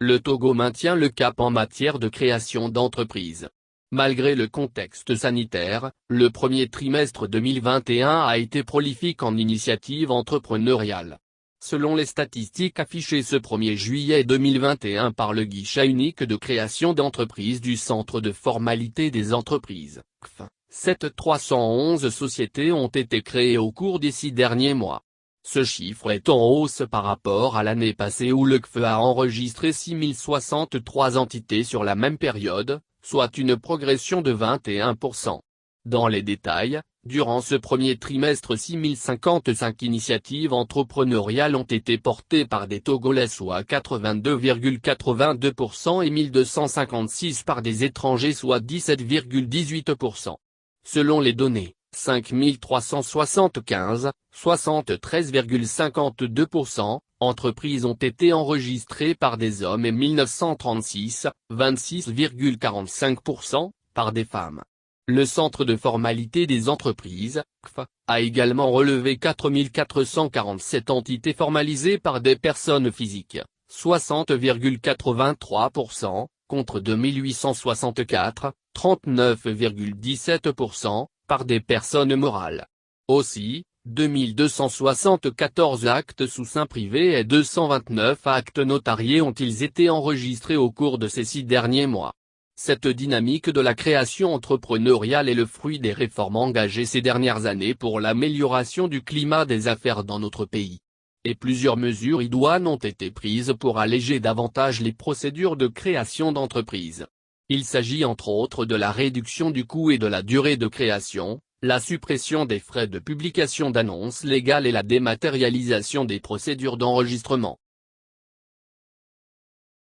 le Togo maintient le cap en matière de création d'entreprises. Malgré le contexte sanitaire, le premier trimestre 2021 a été prolifique en initiatives entrepreneuriales. Selon les statistiques affichées ce 1er juillet 2021 par le guichet unique de création d'entreprises du Centre de formalité des entreprises, CFE, 311 sociétés ont été créées au cours des 6 derniers mois. Ce chiffre est en hausse par rapport à l'année passée où le CFE a enregistré 6063 entités sur la même période, soit une progression de 21%. Dans les détails, durant ce premier trimestre 6055 initiatives entrepreneuriales ont été portées par des Togolais soit 82,82% et 1256 par des étrangers soit 17,18%. Selon les données, 5375, 73,52%, entreprises ont été enregistrées par des hommes et 1936, 26,45%, par des femmes. Le Centre de formalité des entreprises, CFE, a également relevé 4447 entités formalisées par des personnes physiques, 60,83%, contre 2864, 39,17%, par des personnes morales. Aussi, 2274 actes sous seing privé et 229 actes notariés ont-ils été enregistrés au cours de ces 6 derniers mois. Cette dynamique de la création entrepreneuriale est le fruit des réformes engagées ces dernières années pour l'amélioration du climat des affaires dans notre pays. Et plusieurs mesures idoines ont été prises pour alléger davantage les procédures de création d'entreprises. Il s'agit entre autres de la réduction du coût et de la durée de création, la suppression des frais de publication d'annonces légales et la dématérialisation des procédures d'enregistrement.